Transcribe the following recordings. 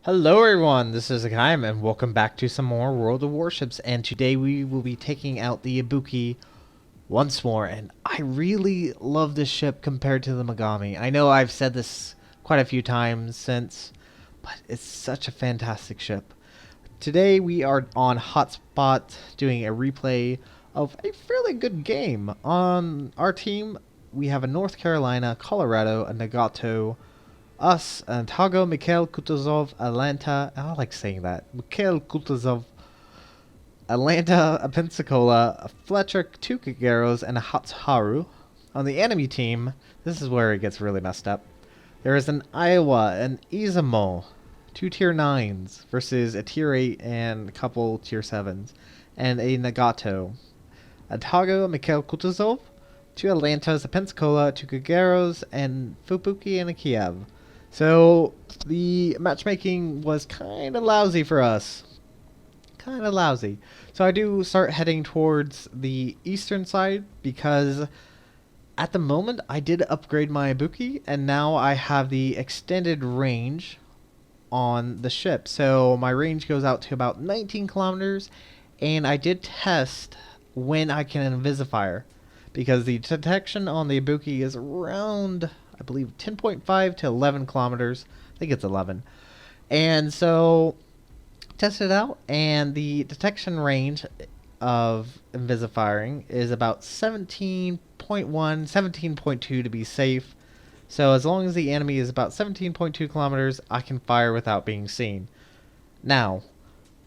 Hello everyone, this is Hakaym and welcome back to some more World of Warships, and today we will be taking out the Ibuki once more, and I really love this ship compared to the Megami. I know I've said this quite a few times since, but it's such a fantastic ship. Today we are on Hotspot doing a replay of a fairly good game. On our team we have a North Carolina, Colorado, a Nagato, us, and Tago, Mikhail Kutuzov, Atlanta. I like saying that. Mikhail Kutuzov, Atlanta, a Pensacola, a Fletcher, two Kageros, and a Hatsuharu. On the enemy team, this is where it gets really messed up. There is an Iowa, an Izumo, two tier 9s versus a tier 8 and a couple tier 7s, and a Nagato. A Tago, Mikhail Kutuzov, two Atlantas, a Pensacola, two Kageros, and Fubuki and a Kiev. So the matchmaking was kind of lousy for us. Kind of lousy. So I do start heading towards the eastern side because at the moment I did upgrade my Ibuki and now I have the extended range on the ship. So my range goes out to about 19 kilometers, and I did test when I can Invisifire because the detection on the Ibuki is around, I believe, 10.5 to 11 kilometers. I think it's 11. And so tested it out, and the detection range of Invisifiring is about 17.1, 17.2 to be safe. So as long as the enemy is about 17.2 kilometers, I can fire without being seen. Now,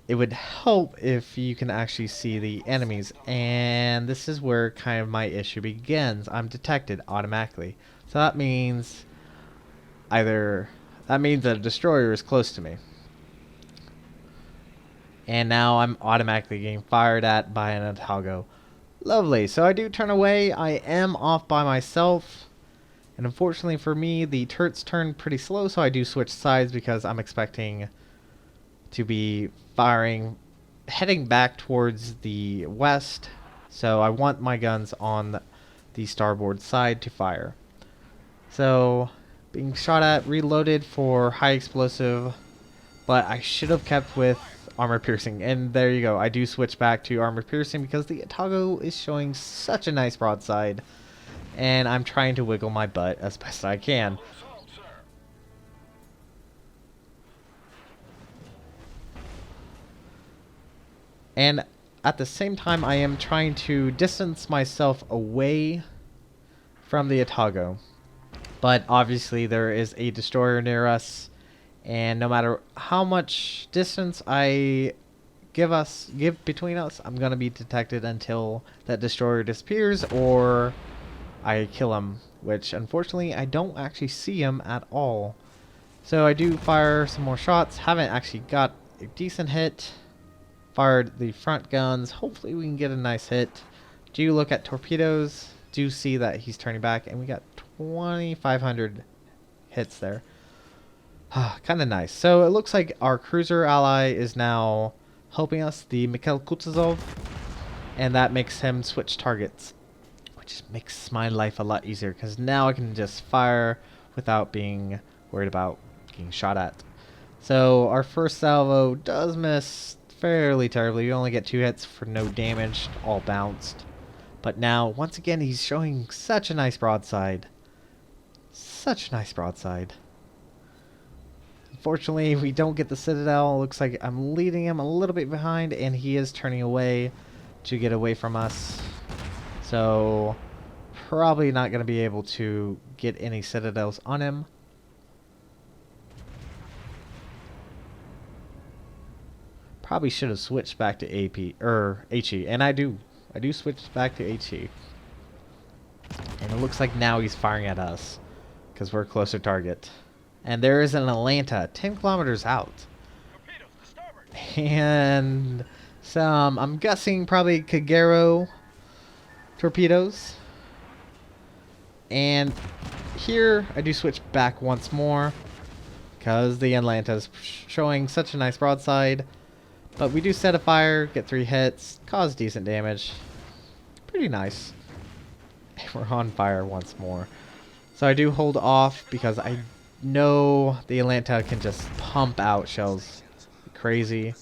it would help if you can actually see the enemies, and this is where kind of my issue begins. I'm detected automatically. So that means that a destroyer is close to me. And now I'm automatically getting fired at by an Otago. Lovely. So I do turn away. I am off by myself. And unfortunately for me, the turrets turn pretty slow, so I do switch sides because I'm expecting to be firing, heading back towards the west. So I want my guns on the starboard side to fire. So, being shot at, reloaded for high explosive, but I should have kept with armor piercing. And there you go, I do switch back to armor piercing because the Otago is showing such a nice broadside, and I'm trying to wiggle my butt as best I can. And at the same time, I am trying to distance myself away from the Otago. But obviously there is a destroyer near us, and no matter how much distance I give between us, I'm gonna be detected until that destroyer disappears or I kill him, which unfortunately I don't actually see him at all. So I do fire some more shots. Haven't actually got a decent hit. Fired the front guns. Hopefully we can get a nice hit. Do look at torpedoes. Do see that he's turning back, and we got 2,500 hits there. Kind of nice. So it looks like our cruiser ally is now helping us, the Mikhail Kutuzov, and that makes him switch targets, which makes my life a lot easier because now I can just fire without being worried about getting shot at. So our first salvo does miss fairly terribly. You only get 2 hits for no damage, all bounced. But now, once again, he's showing such a nice broadside. Such a nice broadside. Unfortunately, we don't get the Citadel. It looks like I'm leading him a little bit behind, and he is turning away to get away from us. So, probably not going to be able to get any Citadels on him. Probably should have switched back to HE, and I do switch back to HE. And it looks like now he's firing at us because we're a closer target. And there is an Atlanta 10 kilometers out. And some, I'm guessing, probably Kagero torpedoes. And here I do switch back once more because the Atlanta is showing such a nice broadside. But we do set a fire, get 3 hits, cause decent damage. Pretty nice. And we're on fire once more. So I do hold off because I know the Atlanta can just pump out shells crazy.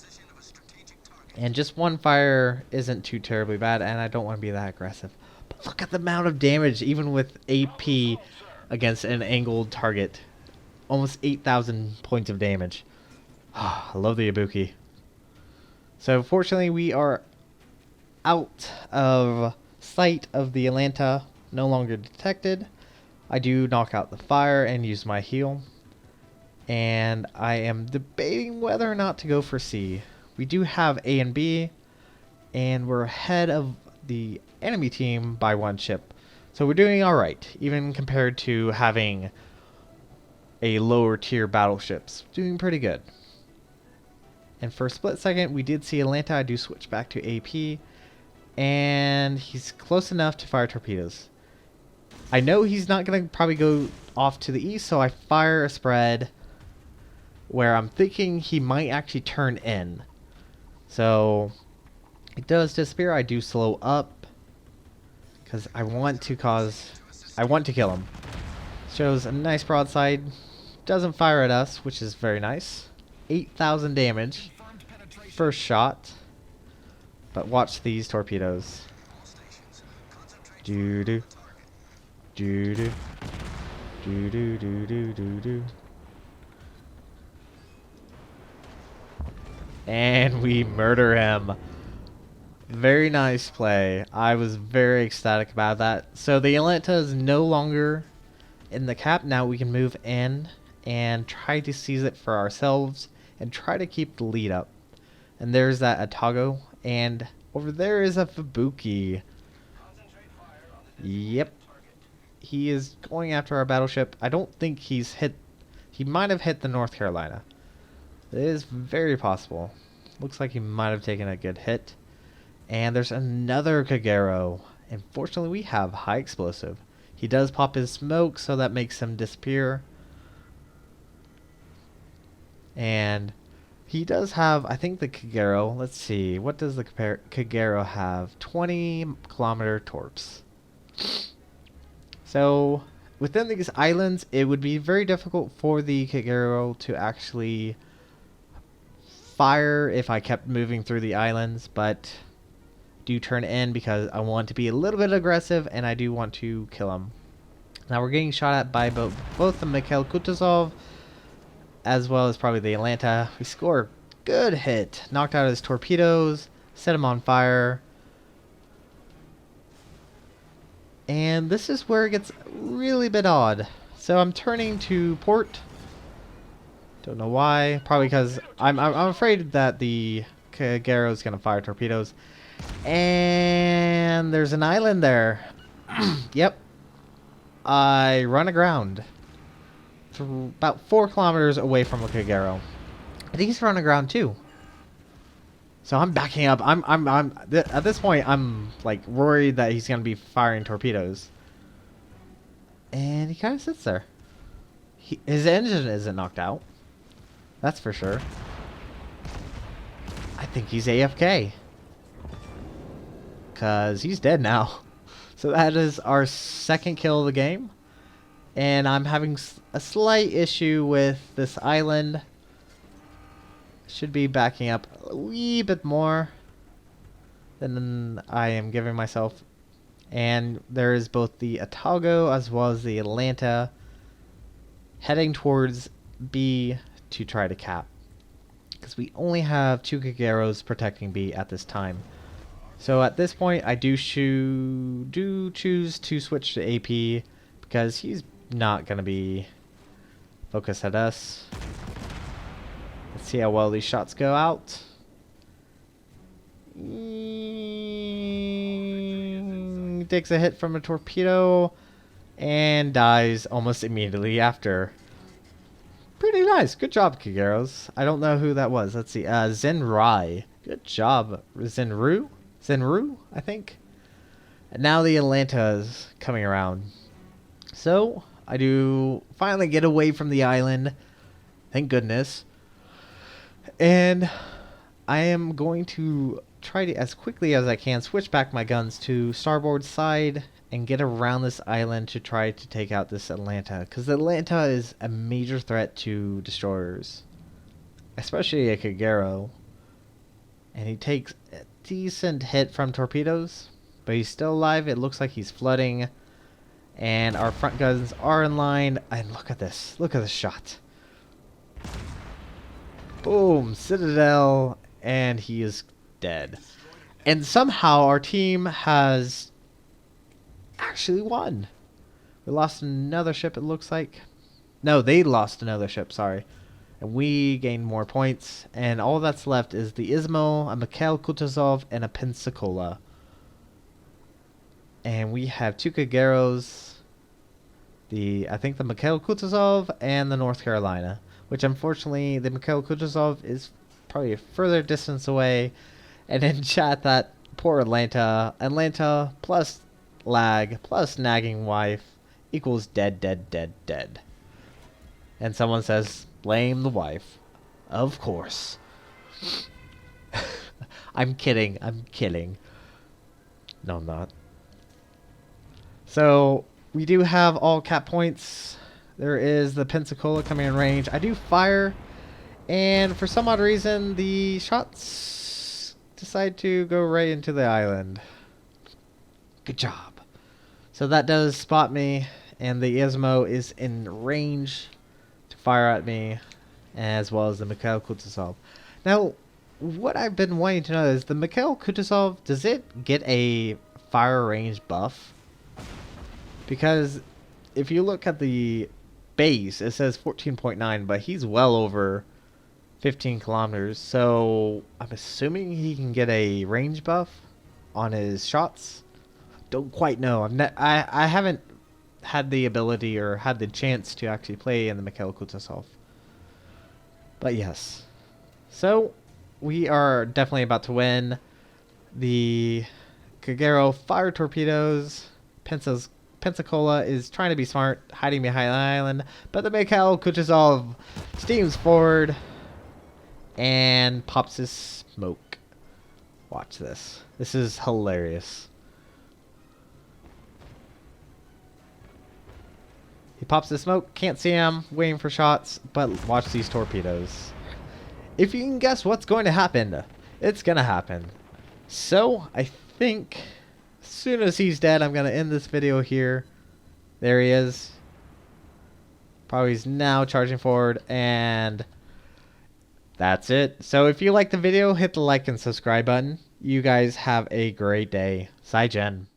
And just one fire isn't too terribly bad, and I don't want to be that aggressive. But look at the amount of damage, even with AP against an angled target. Almost 8,000 points of damage. I love the Ibuki. So fortunately, we are out of sight of the Atlanta, no longer detected. I do knock out the fire and use my heal. And I am debating whether or not to go for C. We do have A and B, and we're ahead of the enemy team by one ship. So we're doing alright, even compared to having a lower tier battleships. Doing pretty good. And for a split second, we did see Atlanta. I do switch back to AP, and he's close enough to fire torpedoes. I know he's not going to probably go off to the east, so I fire a spread where I'm thinking he might actually turn in. So it does disappear. I do slow up because I want to kill him. Shows a nice broadside. Doesn't fire at us, which is very nice. 8,000 damage. First shot. But watch these torpedoes. Doo-doo. Doo-doo. Doo-doo, doo-doo, doo-doo. And we murder him. Very nice play. I was very ecstatic about that. So the Atlanta is no longer in the cap. Now we can move in and try to seize it for ourselves and try to keep the lead up. And there's that Atago, and over there is a Ibuki. Yep. He is going after our battleship. I don't think he's hit. He might have hit the North Carolina. It is very possible. Looks like he might have taken a good hit. And there's another Kagero. Unfortunately, we have high explosive. He does pop his smoke, so that makes him disappear. And he does have, I think, the Kagero. Let's see. What does the Kagero have? 20-kilometer torps. So within these islands, it would be very difficult for the Kagero to actually fire if I kept moving through the islands, but do turn in because I want to be a little bit aggressive and I do want to kill him. Now we're getting shot at by both the Mikhail Kutuzov as well as probably the Atlanta. We score a good hit. Knocked out his torpedoes, set him on fire. And this is where it gets really a bit odd. So I'm turning to port. Don't know why. Probably because I'm afraid that the Kagero is going to fire torpedoes. And there's an island there. Yep. I run aground. About 4 kilometers away from a Kagero. I think he's running aground too. So I'm backing up. At this point, I'm like worried that he's going to be firing torpedoes. And he kind of sits there. His engine isn't knocked out. That's for sure. I think he's AFK. Because he's dead now. So that is our second kill of the game. And I'm having a slight issue with this island. Should be backing up a wee bit more than I am giving myself. And there is both the Atago as well as the Atlanta heading towards B to try to cap. Because we only have 2 Kageros protecting B at this time. So at this point I do choose to switch to AP because he's not going to be focused at us. Let's see how well these shots go out. Takes a hit from a torpedo and dies almost immediately after. Pretty nice. Good job, Kageros. I don't know who that was. Let's see. Zenrai. Good job. Zenru, I think. And now the Atlanta is coming around. So I do finally get away from the island. Thank goodness. And I am going to try to, as quickly as I can, switch back my guns to starboard side and get around this island to try to take out this Atlanta. Because Atlanta is a major threat to destroyers. Especially a Kagero. And he takes a decent hit from torpedoes. But he's still alive. It looks like he's flooding. And our front guns are in line. And look at this. Look at this shot. Boom. Citadel. And he is dead. And somehow our team has actually won. We lost another ship, it looks like. No, they lost another ship, sorry. And we gained more points. And all that's left is the Izmo, a Mikhail Kutuzov, and a Pensacola. And we have two Kageros. I think the Mikhail Kutuzov and the North Carolina. Which unfortunately, the Mikhail Kutuzov is probably a further distance away. And in chat, that poor Atlanta. Atlanta plus lag plus nagging wife equals dead, dead, dead, dead. And someone says, blame the wife. Of course. I'm kidding. I'm kidding. No, I'm not. So, we do have all cap points. There is the Pensacola coming in range. I do fire. And for some odd reason, the shots decide to go right into the island. Good job. So that does spot me, and the Izmo is in range to fire at me, as well as the Mikhail Kutuzov. Now, what I've been wanting to know is, the Mikhail Kutuzov, does it get a fire range buff? Because if you look at the base, it says 14.9, but he's well over 15 kilometers. So I'm assuming he can get a range buff on his shots. Don't quite know. I haven't had the ability or had the chance to actually play in the Mikhail Kutuzov. But yes. So we are definitely about to win. The Kagero fire torpedoes. Pensacola is trying to be smart, hiding behind the island. But the Mikhail Kutuzov steams forward and pops his smoke. Watch this. This is hilarious. He pops the smoke, can't see him, waiting for shots, but watch these torpedoes. If you can guess what's going to happen, it's going to happen. So, I think as soon as he's dead, I'm going to end this video here. There he is. Probably he's now charging forward, and that's it. So, if you liked the video, hit the like and subscribe button. You guys have a great day. Sai Jen.